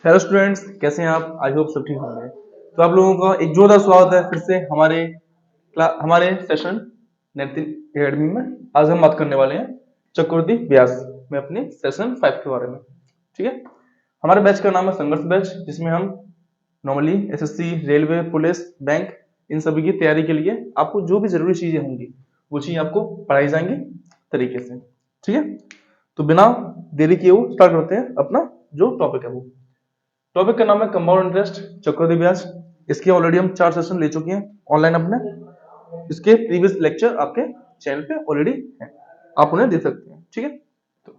Hello students, कैसे हैं आप? आई होप सब ठीक होंगे। तो आप लोगों का एक जोरदार स्वागत है फिर से हमारे सेशन नेटिव एकेडमी में। आज हम बात करने वाले हैं चक्रवर्ती ब्यास में अपने सेशन 5 के बारे में। ठीक है, हमारे बैच का नाम है संघर्ष बैच, जिसमें हम normally SSC, railway, police, bank, इन सभी की तैयारी के लिए आपको जो भी जरूरी चीजें होंगी वो चीज आपको पढ़ाई जाएंगी तरीके से। ठीक है, तो बिना देरी किए हुए स्टार्ट करते हैं अपना जो टॉपिक है। वो टॉपिक का नाम है कंपाउंड इंटरेस्ट, चक्रवृद्धि ब्याज। इसके ऑलरेडी हम 4 सेशन ले चुके हैं ऑनलाइन अपने। इसके प्रीवियस लेक्चर आपके चैनल पे ऑलरेडी हैं, आप उन्हें देख सकते हैं। ठीक है, तो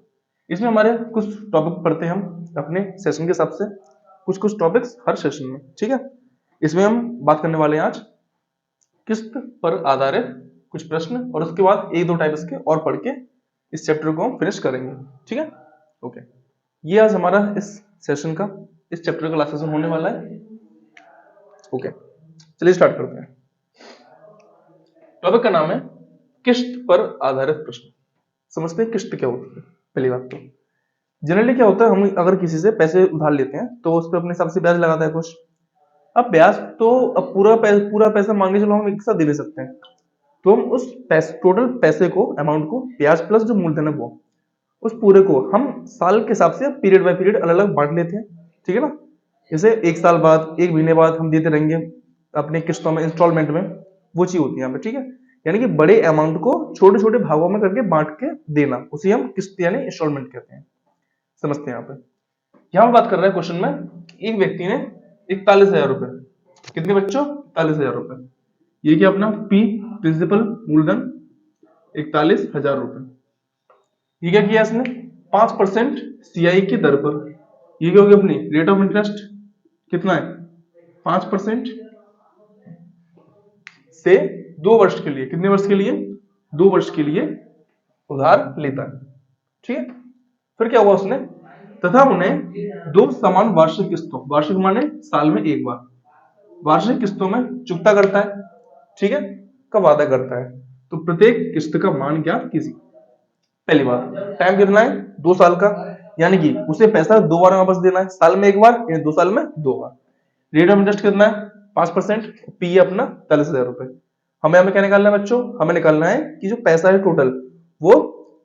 इसमें हमारे कुछ टॉपिक पढ़ते हैं हम अपने सेशन के हिसाब से, कुछ कुछ टॉपिक्स हर सेशन में। ठीक है, इसमें हम बात करने वाले हैं आज किस्त पर आधारित कुछ प्रश्न, और उसके बाद एक दो टाइप इसके और पढ़ के इस चैप्टर को हम फिनिश करेंगे। ठीक है, ओके। ये आज हमारा इस सेशन का, इस चैप्टर का लास्ट सेशन होने वाला है। ओके, चलिए स्टार्ट करते हैं। टॉपिक का नाम है किस्त पर आधारित प्रश्न। समझते हैं किस्त क्या होती है। पहली बात तो जनरली क्या होता है, हम अगर किसी से पैसे उधार लेते हैं तो उस पर अपने हिसाब से ब्याज लगाता है कुछ। अब ब्याज तो अब पूरा पैसा मान के चलो हम एक साथ दे सकते हैं, तो हम उस टोटल पैसे को, अमाउंट को, ब्याज प्लस जो मूलधन है वो, उस पूरे को हम साल के हिसाब से पीरियड बाय पीरियड अलग अलग बांट लेते हैं। ठीक है ना, जैसे एक साल बाद, एक महीने बाद हम देते रहेंगे अपने किस्तों में, इंस्टॉलमेंट में। वो चीज होती है यहाँ पे। ठीक है, यानी कि बड़े अमाउंट को छोटे छोटे भागों में करके बांट के देना, उसे हम किस्त यानी इंस्टॉलमेंट कहते हैं। समझते हैं यहाँ पे। यहाँ बात कर रहे हैं क्वेश्चन में, एक व्यक्ति ने 41,000 रुपए, कितने बच्चों? 41,000 रुपए। ये क्या अपना पी, प्रिंसिपल मूलधन 41,000 रुपए। ये क्या किया इसने? 5% सीआई की दर पर। ये क्या होगी अपनी रेट ऑफ इंटरेस्ट? कितना है? 5% से 2 वर्ष के लिए। कितने वर्ष के लिए? 2 वर्ष के लिए उधार लेता है। ठीक है, फिर क्या हुआ उसने? तथा उन्हें 2 समान वार्षिक किस्तों, वार्षिक माने साल में एक बार, वार्षिक किस्तों में चुकता करता है। ठीक है, का वादा करता है। तो प्रत्येक किस्त का मान क्या कीजिए। पहली बात, टाइम कितना है? 2 साल का, यानी कि उसे पैसा 2 बार वापस देना है, साल में एक बार यानी 2 साल में 2 बार। रेट ऑफ इंटरेस्ट कितना है? 5%। पी अपना 41,000 रुपए। हमें क्या निकालना है बच्चों? हमें निकालना है कि जो पैसा है टोटल, वो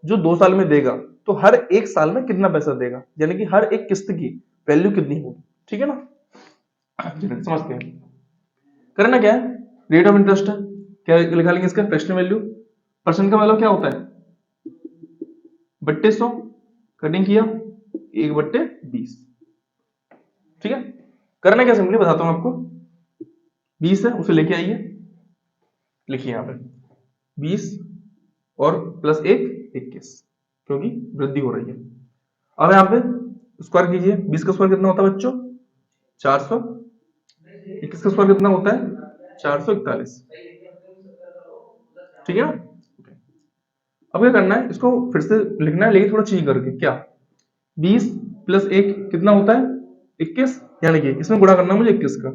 जो 2 साल में देगा, तो हर एक साल में कितना पैसा देगा, यानी कि हर एक किस्त की वैल्यू कितनी होगी। ठीक है ना, समझते हैं। करना क्या है? रेट ऑफ इंटरेस्ट है, क्या लिखा लेंगे इसका? Fractional value. परसेंट का मतलब क्या होता है? बट्टे 100, कटिंग किया 1/20। ठीक है, करना क्या? सिंपली बताता हूं आपको। 20 है, उसे लेके आइए, लिखिए यहां पे 20 और प्लस 1 21, क्योंकि वृद्धि हो रही है। अब यहां पे स्क्वायर कीजिए। 20 का स्क्वायर कितना होता है बच्चों? 400। 21 का स्क्वायर कितना होता है? 441। ठीक है ना। अब क्या करना है? इसको फिर से लिखना है, लेकिन थोड़ा चेंज करके। क्या? 20 प्लस 1 कितना होता है? 21, यानी कि इसमें गुणा करना है मुझे 21 का।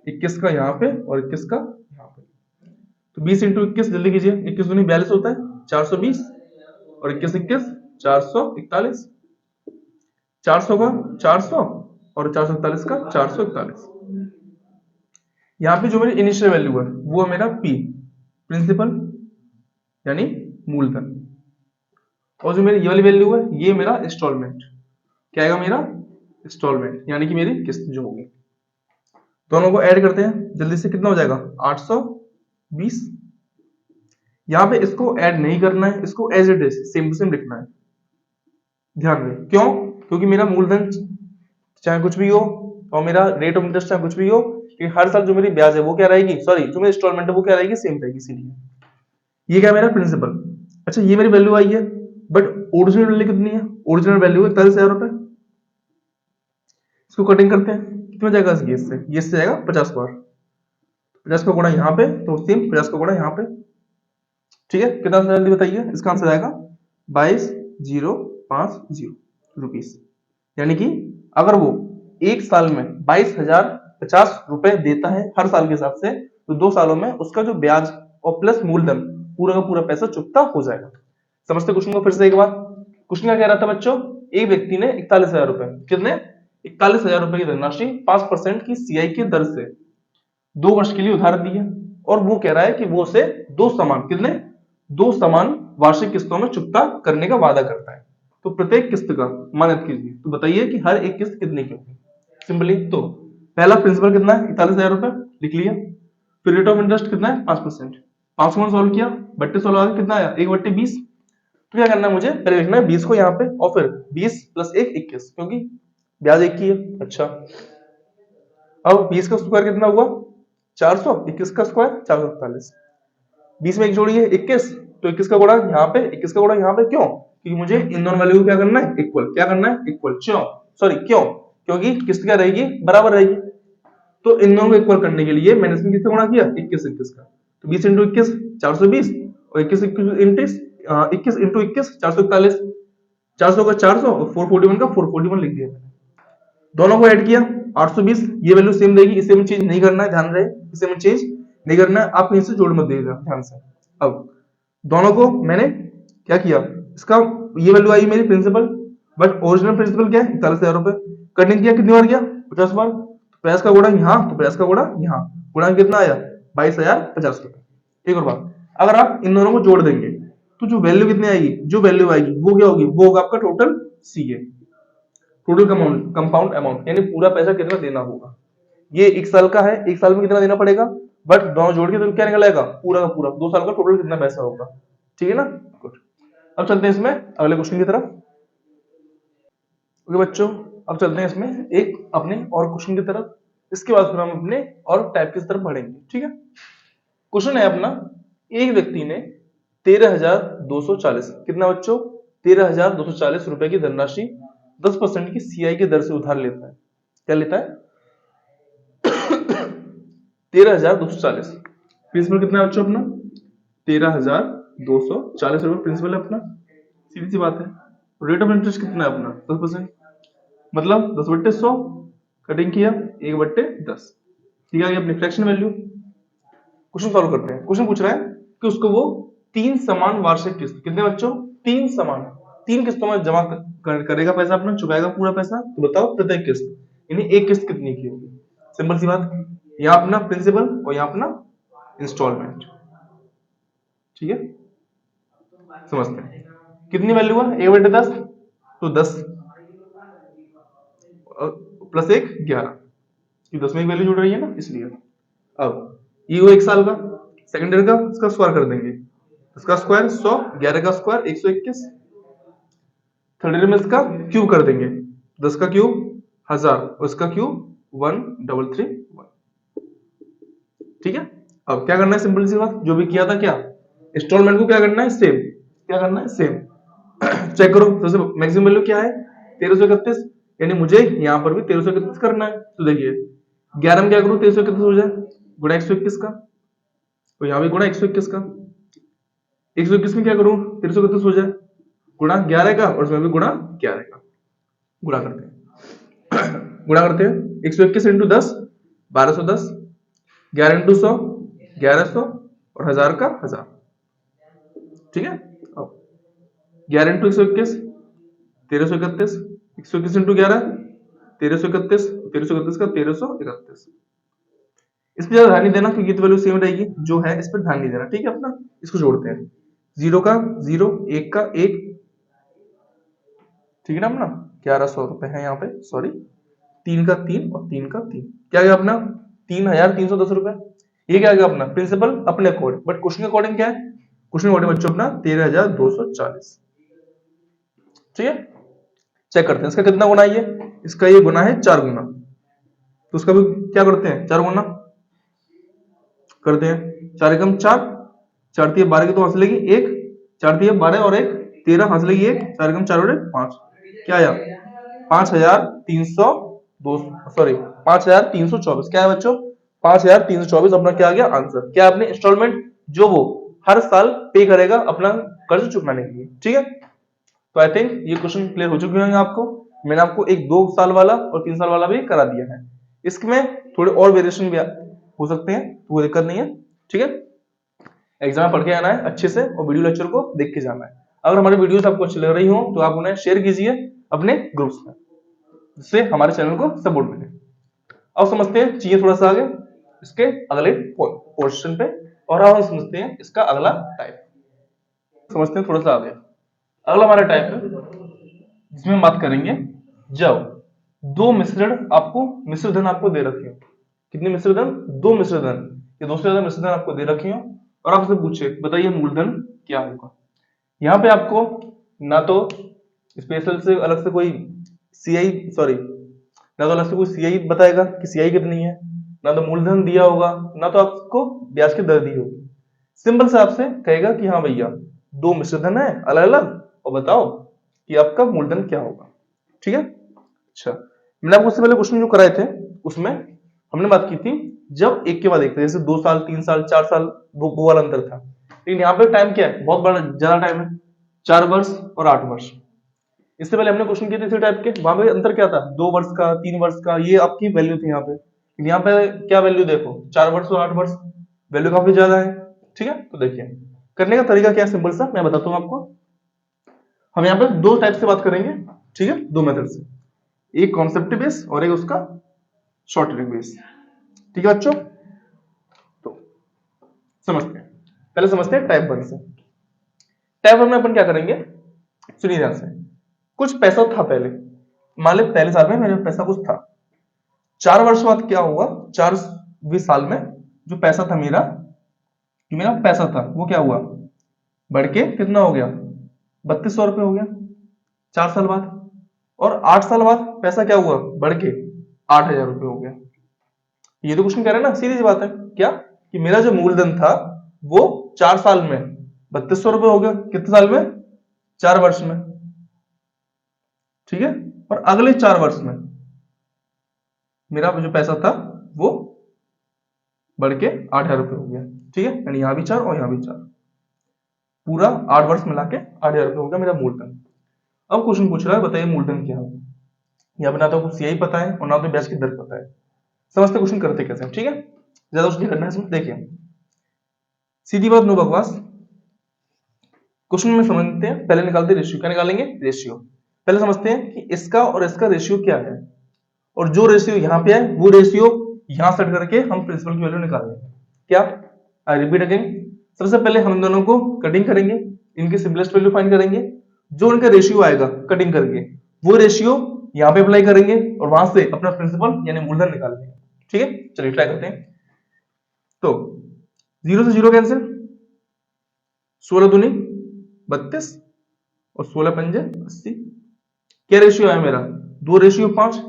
21 का यहाँ पे और 21 का यहाँ पे। तो 20 इंटू 21 जल्दी कीजिए। 21 दूनी 42 होता है, 420, और 21 21 441। 400 का 400 और 441 का 441। यहाँ पे जो मेरी इनिशियल वैल्यू है वो है मेरा पी, प्रिंसिपल यानी मूलधन, और जो मेरी ये वाली वैल्यू है ये मेरा इंस्टॉलमेंट। क्या आएगा? मेरा इंस्टॉलमेंट, यानी कि मेरी किस्त जो होगी। दोनों को ऐड करते हैं जल्दी से, कितना हो जाएगा? 820। यहां पे इसको ऐड नहीं करना है, इसको as it is same to same लिखना है। ध्यान दें, क्यों? क्योंकि मेरा मूलधन चाहे कुछ भी हो और मेरा रेट ऑफ इंटरेस्ट चाहे कुछ भी हो, कि हर साल जो मेरी ब्याज है वो क्या रहेगी, सॉरी जो मेरी इंस्टॉलमेंट है वो क्या रहेगी? सेम रहेगी। इसीलिए ये क्या मेरा प्रिंसिपल। अच्छा, ये मेरी वैल्यू आई है, बट ओरिजिनल वैल्यू कितनी है? ओरिजिनल वैल्यू है 41,000 रुपए। इसको कटिंग करते हैं, कितना जाएगा? ये से जाएगा 50 बार। 50 का गुणा यहाँ पे, तो सेम 50 का गुणा यहाँ पे। ठीक है, कितना जल्दी बताइए? इसका आंसर आएगा 22,050 रुपीस। यानी कि अगर वो एक साल में 22,050 रुपए देता है हर साल के हिसाब से, तो 2 सालों में उसका जो ब्याज और प्लस मूलधन पूरा का पूरा पैसा चुकता हो जाएगा। समझते क्वेश्चन को फिर से एक बार? क्वेश्चन क्या कह रहा था बच्चों? एक व्यक्ति ने 41,000 रुपए, कितने? 41,000 रुपए की धनराशि 5% की सीआई की दर से 2 वर्ष के लिए उधार दी है, और वो कह रहा है कि वो उसे दो समान वार्षिक किस्तों में चुकता करने का वादा करता है। तो प्रत्येक किस्त का मानक कीजिए, तो बताइए कि हर एक किस्त कितने की होगी। सिंपली तो पहला प्रिंसिपल कितना है, 41,000 रुपए लिख लिया। फिर रेट ऑफ इंटरेस्ट कितना है, 5%। 5 को सॉल्व किया, 32 सॉल्व आगे कितना आया, 1/20। तो क्या करना है मुझे, पहले लिखना है 20 को यहाँ पे, और फिर 20 + 1 21, क्योंकि ब्याज एक ही है। अच्छा, अब 20 का स्क्वायर कितना हुआ, 400, 21 का स्क्वायर 441, 20 में एक जोड़िए 21, तो 21 का गुणा यहाँ पे, 21 का गुणा यहाँ पे, क्यों, क्योंकि मुझे इन दोनों वैल्यू को क्या करना है, इक्वल। क्या करना है, इक्वल। क्यों, क्योंकि किस्त क्या रहेगी, बराबर रहेगी। तो इन दोनों को इक्वल करने के लिए मैंने इसमें किससे गुणा किया, 21 का। तो 20 × 21 420, और 21 × 21 441, 400 का 400 और 441 का 441 लिख दिया मैंने। दोनों को ऐड किया 820, ये वैल्यू सेम रहेगी, इसे में चेंज नहीं करना है, ध्यान रहे, इसे में चेंज नहीं करना है, आप कहीं से जोड़ मत देगा, ध्यान से। अब दोनों को मैंने क्या किया, इसका ये वैल्यू आई मेरी प्रिंसिपल, बट ओरिजिनल प्रिंसिपल क्या है, 41,000 रुपए। कटिंग किया कितनी बार किया, 50 बार। प्रयास का गुणा यहाँ, तो प्रयास का गुणा यहाँ, गुणा कितना आया, 22,050 रुपए। एक और बात, अगर आप इन दोनों को जोड़ देंगे तो जो वैल्यू कितनी आएगी, जो वैल्यू आएगी वो क्या होगी, वो होगा आपका total CA, total compound amount, यानी पूरा पैसा कितना देना होगा। ये 1 साल का है, 1 साल में कितना देना पड़ेगा, बट दोनों जोड़ के तो क्या निकल आएगा, पूरा का पूरा 2 साल का टोटल कितना पैसा होगा। ठीक है ना, गुड। अब चलते हैं इसमें अगले क्वेश्चन की तरफ। ओके बच्चों, अब चलते हैं इसमें एक अपने और क्वेश्चन की तरफ, इसके बाद फिर हम अपने और टाइप की तरफ बढ़ेंगे। ठीक है, क्वेश्चन है अपना, एक व्यक्ति ने 13,240, कितना बच्चों, 13,240 रुपए की धनराशि 10% की सीआई की दर से उधार लेता है। क्या लेता है, 13,240। प्रिंसिपल कितना है बच्चों अपना, 13,240 रुपए प्रिंसिपल है अपना, सीधी सी बात है। रेट ऑफ इंटरेस्ट कितना है अपना, 10%, मतलब 10/100, कटिंग किया 1/10, ठीक है, अपनी फ्रैक्शन वैल्यू। क्वेश्चन सॉल्व करते हैं। क्वेश्चन पूछ रहा है कि उसको वो 3 समान वार्षिक किस्त, कितने बच्चों, 3 समान, 3 किस्तों में जमा करेगा पैसा अपना, चुकाएगा पूरा पैसा। तो बताओ प्रत्येक किस्त, यानी एक किस्त कितनी की होगी। सिंपल सी बात, यहाँ अपना प्रिंसिपल और यहाँ अपना इंस्टॉलमेंट। ठीक है, समझते हैं कितनी वैल्यू हुआ, 1/10, तो 10 + 1 11, 10 में एक वैल्यू जुड़ रही है ना, इसलिए। अब ये हुआ 1 साल का, सेकंड ईयर का, इसका स्क्वायर कर देंगे, इसका स्क्वायर 100, 11 का स्क्वायर 121, थर्ड ईयर में इसका क्यूब कर देंगे, 10 का क्यूब 1000, और इसका क्यूब 1331। ठीक है, अब क्या करना है, सिंपल सी बात, जो भी किया था, क्या इंस्टॉलमेंट को क्या करना है, सेम, क्या करना है, सेम। चेक करो, सबसे मैक्सिमम वैल्यू क्या है, 1331, यानी मुझे यहाँ पर भी 1331 करना है। तो देखिए 11 में क्या करूँ, 1331 हो जाए, गुणा 121 का, तो यहाँ भी गुणा 121 का, 121 में क्या करूं, 1331 हो जाए, गुणा 11 का, और इसमें भी गुणा 11 का, गुणा करते हैं गुणा करते हैं, 121 × 10 1210, 11 × 100 1100, और 1000 का 1000। ठीक है, अब 11 × 121 1331, 121 × 11 1331, 1331 का 1331। इस पर ज्यादा ध्यान नहीं देना, क्योंकि तो वैल्यू सेम रहेगी, जो है इस पर ध्यान नहीं देना। ठीक है, अपना इसको जोड़ते हैं, 0 का 0, 1 का 1, ठीक है ना, अपना 1100 रुपए है यहाँ पे, सॉरी 3 का 3 और 3 का 3, क्या गया अपना 3,310 रुपए। ये क्या गया अपना प्रिंसिपल अपने अकॉर्डिंग, बट क्वेश्चन के अकॉर्डिंग क्या है, क्वेश्चन के अकॉर्डिंग बच्चों अपना 13,240। ठीक है, चेक करते हैं इसका कितना गुना है, इसका ये गुना है 4 गुना, तो उसका भी क्या करते हैं, 4 गुना करते हैं, 4 एकम 4, 4 3 12 की तो हंस लेगी 1, 4 3 12 और 1 13 हंस लेगी 1, 4 एकम 4 और 1 5, क्या आया 5,302, सॉरी 5,324, क्या है बच्चों 5,324 अपना क्या आ गया आंसर। क्या अपने इंस्टॉलमेंट जो वो हर साल पे करेगा अपना कर्ज चुकाने के लिए। ठीक है, तो आई थिंक ये क्वेश्चन क्लियर हो चुके होंगे आपको। मैंने आपको एक 2 साल वाला और 3 साल वाला भी करा दिया है, इसमें थोड़े और वेरिएशन भी हो सकते हैं, तो कोई दिक्कत नहीं है। ठीक है, एग्जाम में पढ़ के आना है अच्छे से, और वीडियो लेक्चर को देख के जाना है। अगर हमारी वीडियोस आपको अच्छी लग रही हो तो आप उन्हें शेयर कीजिए अपने ग्रुप्स में। जिससे हमारे चैनल को सपोर्ट मिले। अब समझते हैं चीजें थोड़ा सा आगे इसके अगले पोर्शन पे, और अब हम समझते हैं इसका अगला टाइप। समझते हैं थोड़ा सा आगे। अगला हमारा टाइप है जिसमें हम बात करेंगे जब दो मिश्र धन आपको दे रखे हो। कितने मिश्र धन? दो मिश्र धन, या दो से ज्यादा मिश्र धन आपको दे रखे हो और आपसे पूछे बताइए मूलधन क्या होगा। यहाँ पे आपको ना तो स्पेशल से अलग से कोई ना तो अलग से कोई सीआई बताएगा कि सीआई कितनी है, ना तो मूलधन दिया होगा, ना तो आपको ब्याज की दर दी होगी। सिंपल से आपसे कहेगा कि हाँ भैया दो मिश्र धन है अलग अलग, और बताओ कि आपका मूलधन क्या होगा। ठीक है। अच्छा, मैंने आपको उससे पहले क्वेश्चन जो कराए थे उसमें हमने बात की थी जब एक के बाद एक, जैसे 2 साल 3 साल 4 साल वो वाला अंतर था। लेकिन यहाँ पे टाइम क्या है? बहुत बड़ा ज्यादा टाइम है, 4 वर्ष और 8 वर्ष। इससे पहले हमने क्वेश्चन किए थे इसी टाइप के, वहां पे अंतर क्या था? 2 वर्ष का, 3 वर्ष का, ये आपकी वैल्यू थी यहाँ पे। यहाँ पे क्या वैल्यू देखो, 4 वर्ष और 8 वर्ष, वैल्यू काफी ज्यादा है। ठीक है, तो देखिए करने का तरीका क्या है, सिंपल सा मैं बताता हूँ आपको। हम यहाँ पे दो टाइप से बात करेंगे, ठीक है, दो मेथड से, एक कॉन्सेप्ट बेस और एक उसका शॉर्ट ट्रिक बेस। ठीक है बच्चों, तो समझते हैं, पहले समझते हैं टाइप 1 से। टाइप 1 में अपन क्या करेंगे, सुनिए ध्यान से। कुछ पैसा था पहले, मान लो पहले साल में मेरे पैसा कुछ था, 4 वर्ष बाद क्या हुआ, 4वें साल में जो पैसा था मेरा पैसा था वो क्या हुआ, बढ़ के कितना हो गया, 3200 रुपये हो गया 4 साल बाद। और 8 साल बाद पैसा क्या हुआ, बढ़ के 8000 रुपये हो गया। ये तो क्वेश्चन कह रहे हैं ना, सीधी सी बात है क्या, कि मेरा जो मूलधन था वो 4 साल में 3200 रुपये हो गया, कितने साल में, 4 वर्ष में। ठीक है, और अगले 4 वर्ष में मेरा जो पैसा था वो बढ़ के 8000 रुपये हो गया। ठीक है, यानी यहां भी 4 और यहां भी 4, पूरा 8 वर्ष मिला के 8000 रुपये हो गया मेरा मूलधन। अब क्वेश्चन पूछ रहा है बताइए मूलधन क्या होगा। यहाँ पे ना तो सीआई पता है और ना तो ब्याज की दर पता है। समझते क्वेश्चन करते कैसे, ठीक है, ज्यादा कुछ नहीं करना है इसमें। देखिए सीधी बात, नो बकवास, क्वेश्चन में समझते हैं। पहले निकालते रेशियो, क्या निकालेंगे, रेशियो। पहले समझते हैं कि इसका और इसका रेशियो क्या है, और जो रेशियो यहाँ पे है वो रेशियो यहां सेट करके हम प्रिंसिपल की वैल्यू निकाल लेंगे। क्या, आई रिपीट अगेन, सबसे पहले हम दोनों को कटिंग करेंगे, इनकी सिंपलेस्ट वैल्यू फाइंड करेंगे, जो इनका रेशियो आएगा कटिंग करके वो रेशियो यहाँ पे अप्लाई करेंगे और वहां से अपना प्रिंसिपल यानी मूलधन निकाल लेंगे। ठीक है, चलिए ट्राई करते हैं। तो 0 से 0 कैंसिल, 16 दूनी 32 और 16 पंजे 80। क्या रेशियो है मेरा, 2:5।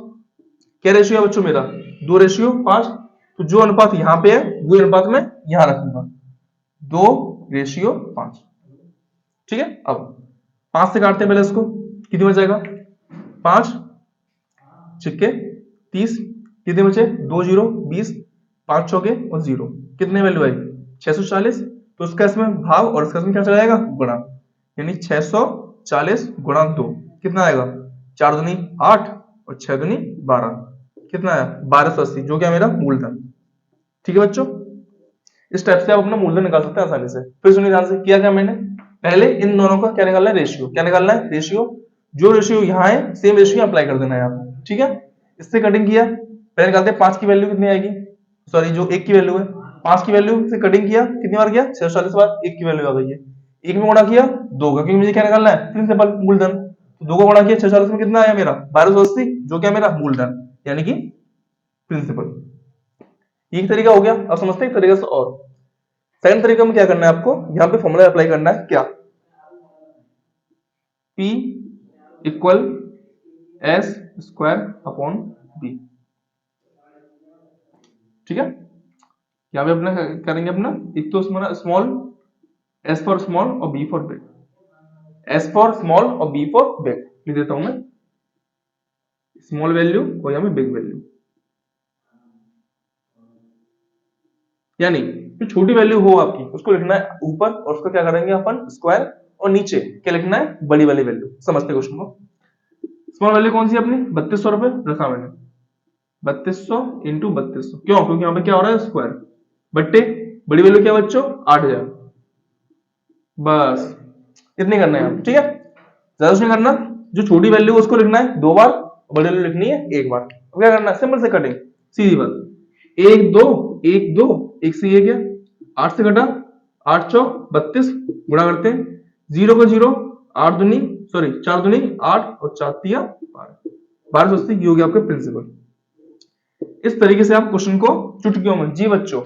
क्या रेशियो है बच्चों मेरा, 2:5। तो जो अनुपात यहां पे है वो अनुपात में यहां रखूंगा, 2:5। ठीक है, अब 5 से काटते हैं पहले इसको, कितने बच जाएगा, 5 छिक्के 30, कितने बचे, 2 0 20, 5 चौके और 0, कितने वैल्यू आई, 640। तो उसका इसमें भाग और इसका इसमें क्या चला जाएगा, गुणा, यानी 640 गुणा 2 कितना आएगा, 4 दूनी 8 और 6 दूनी 12, कितना आया 1280, जो क्या मेरा मूलधन। ठीक है बच्चों, इस टाइप से आप अपना मूलधन निकाल सकते हैं आसानी से। फिर सुनिए ध्यान से, किया क्या मैंने, पहले इन दोनों का क्या निकालना है, रेशियो। क्या निकालना है, रेशियो। जो रेशियो यहाँ है सेम रेशियो अप्लाई कर देना है यहाँ पे। ठीक है, इससे कटिंग किया, पहले निकालते हैं 5 की वैल्यू कितनी आएगी, सॉरी जो 1 की वैल्यू है, 5 की वैल्यू से कटिंग किया, कितनी बार किया, 640 बार, 1 की वैल्यू आ गई है, 1 में गुणा किया 2 का, क्योंकि मुझे क्या निकालना है, प्रिंसिपल मूलधन। तो 2 का गुणा किया 640 में, कितना आया मेरा 1280, जो क्या मेरा मूलधन यानी कि प्रिंसिपल। एक तरीका हो गया। अब समझते हैं एक तरीका से और। सेकंड तरीका में क्या करना है आपको, यहां पे फॉर्मूला अप्लाई करना है, क्या, P equal S square upon B। ठीक है, यहां पे अपना करेंगे अपना, एक तो स्मॉल S फॉर स्मॉल और B for big, S for small और B फॉर बिग लिख देता हूं मैं, स्मॉल वैल्यू और यहां पे बिग वैल्यू, यानी जो छोटी वैल्यू हो आपकी उसको लिखना है ऊपर और उसको क्या करेंगे अपन स्क्वायर, और नीचे क्या लिखना है, बड़ी वाली वैल्यू। समझते क्वेश्चन को। स्मॉल वैल्यू कौन सी अपनी, 3200 रुपए रखा मैंने, 3200 इंटू 3200, क्यों, क्योंकि यहाँ पे क्या हो रहा है स्क्वायर, बट्टे बड़ी वैल्यू क्या बच्चों 8000, बस इतने करना है। ठीक है, ज्यादा कुछ नहीं करना, जो छोटी वैल्यू उसको लिखना है 2 बार बड़ी वैल्यू लिखनी है एक बार। अब क्या करना है, सिंपल से कटिंग, सीधी बात, 1 2 1 2 1 से ये गया, 8 से कटा, 8 चौक 32, गुणा करते हैं, 0 का 0, 8 दूनी सॉरी 4 दूनी 8 और 4 तिया 12, 1280 ये हो गया आपका प्रिंसिपल। इस तरीके से आप क्वेश्चन को चुटकियों में, जी बच्चों,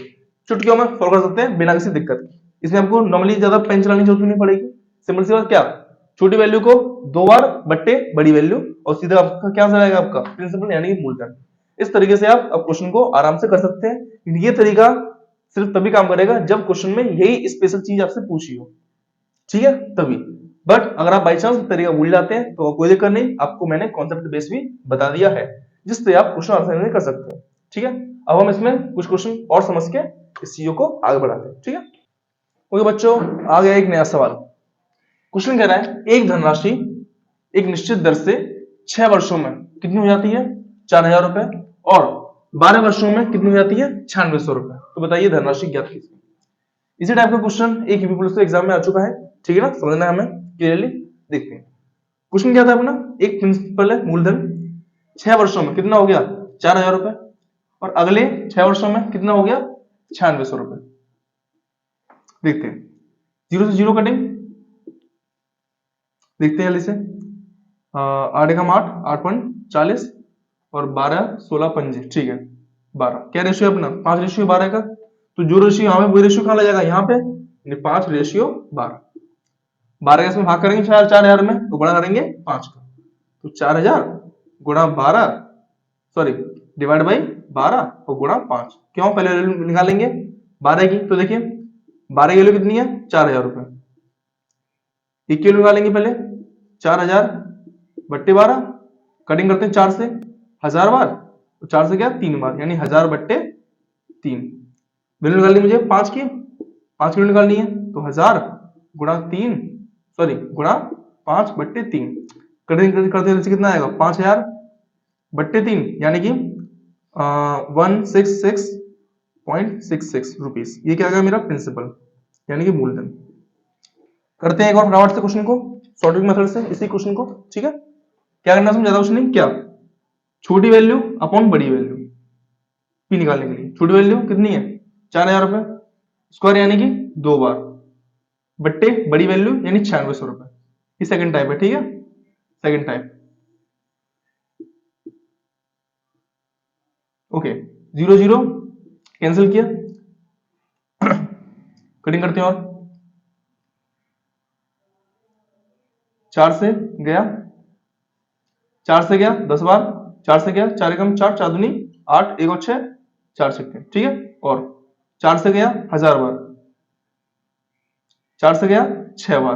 चुटकियों में सॉल्व कर सकते हैं बिना किसी दिक्कत। इसमें आपको नॉर्मली ज्यादा पेन चलाने की जरूरत नहीं पड़ेगी। सिंपल सी बात, क्या छोटी वैल्यू को 2 बार बट्टे बड़ी वैल्यू और सीधा आपका क्या आंसर आएगा आपका प्रिंसिपल यानी कि मूलधन। इस तरीके से आप क्वेश्चन को आराम से कर सकते हैं। ये तरीका सिर्फ तभी काम करेगा जब क्वेश्चन में यही स्पेशल चीज आपसे पूछी हो, ठीक है, तभी। बट अगर आप बाई चांस तरीका भूल जाते हैं तो कोई दिक्कत नहीं, आपको मैंने कॉन्सेप्ट बेस भी बता दिया है जिससे आप क्वेश्चन आसानी से कर सकते हैं, ठीक है। अब हम इसमें कुछ क्वेश्चन और समझ के इस चीजों को आगे बढ़ाते हैं, ठीक है। ओके बच्चों, आ गया एक नया सवाल। क्वेश्चन कह रहा है एक धनराशि एक निश्चित दर से 6 वर्षों में कितनी हो जाती है, 4000 रुपए, और 12 वर्षों में कितनी हो जाती है, 9600 रुपए। तो बताइए धनराशि ज्ञात कीजिए। इसी टाइप का क्वेश्चन एक यूपी पुलिस एग्जाम में आ चुका है, ठीक है ना, समझना है हमें क्लियरली। देखते हैं क्वेश्चन क्या था अपना, एक प्रिंसिपल है मूलधन, 6 वर्षों में कितना हो गया 4000 रुपए, और अगले 6 वर्षों में कितना हो गया 9600 रुपए। देखते हैं, 0 से 0 कटिंग, देखते हैं जल्दी से। 8 एकम 8, 8 पॉइंट 40 और 12 16 पंजे, ठीक है 12। क्या रेशियो अपना 5 रेशियो 12 का, तो जो रेशियो यहाँ पे वही रेशियो कहाँ लगेगा यहाँ पे, 5 रेशियो 12। 12 का इसमें भाग करेंगे 4000 में तो गुणा करेंगे 5 का, तो 4000 गुणा 12 सॉरी डिवाइड बाई 12 और गुणा 5। क्यों, पहले वैल्यू निकालेंगे 12 की, तो देखिए 12 की वैल्यू कितनी है 4000 रुपए, एक की वैल्यू निकालेंगे पहले 4000 बट्टे 12, कटिंग करते हैं 4 से 1000 बार, तो 4 से क्या 3 बार, यानी 1000 बट्टे 3। वैल्यू निकालनी मुझे 5 की, 5 की वैल्यू निकालनी है, तो 1000 गुणा 3 सॉरी गुणा 5 बट्टे 3, कटिंग करते हैं कितना आएगा 5000 बट्टे 3, यानी कि 166.66 रुपीस। ये क्या आ गया मेरा प्रिंसिपल यानी कि मूलधन। करते हैं एक और फटाफट से क्वेश्चन को शॉर्ट मेथड से, इसी क्वेश्चन को, ठीक है। क्या करना है, ज्यादा कुछ नहीं, क्या छोटी वैल्यू अपॉन बड़ी वैल्यू पी निकालने के लिए। छोटी वैल्यू कितनी है 4000 रुपए स्क्वायर यानी कि 2 बार, बट्टे बड़ी वैल्यू यानी 9600 रुपए। ये सेकंड टाइप है, ठीक है, सेकंड टाइप। ओके 0 0 कैंसिल किया, कटिंग करते हैं, और 4 से गया 10 बार, 4 से गया 4 एकम 4, 4 दूनी 8, 1 और 6 4 छक्के, ठीक है। और 4 से गया 1000 बार, 4 से गया 6 बार,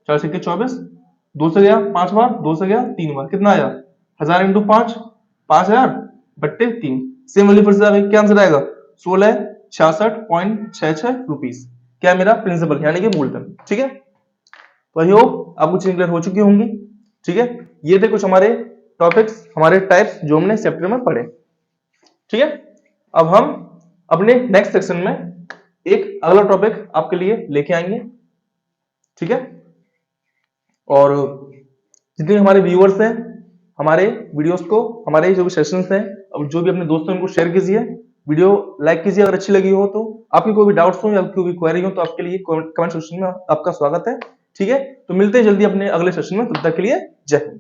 4 छक्के 24, 2 से गया 5 बार, 2 से गया 3 बार, कितना आया 1000 इंटू 5 5000 बट्टे 3। सेम वाली फिर से क्या आंसर आएगा 1666.66 रुपीस। क्या मेरा प्रिंसिपल यानी कि मूलधन, ठीक है। तो आई होप आपको चीजें क्लियर हो चुकी होंगी, ठीक है। ये थे कुछ हमारे टॉपिक्स, हमारे टाइप्स जो हमने चैप्टर में पढ़े, ठीक है। अब हम अपने नेक्स्ट सेक्शन में एक अगला टॉपिक आपके लिए लेके आएंगे, ठीक है। और जितने हमारे व्यूअर्स हैं हमारे वीडियोस को, हमारे जो भी सेशंस हैं, अब जो भी अपने दोस्तों उनको शेयर कीजिए, वीडियो लाइक कीजिए अगर अच्छी लगी हो तो। आपकी कोई भी डाउट्स हो या कोई भी क्वेरी हो तो आपके लिए कमेंट सेक्शन में आपका स्वागत है, ठीक है। तो मिलते हैं जल्दी अपने अगले सेशन में, तब तक के लिए जय हिंद।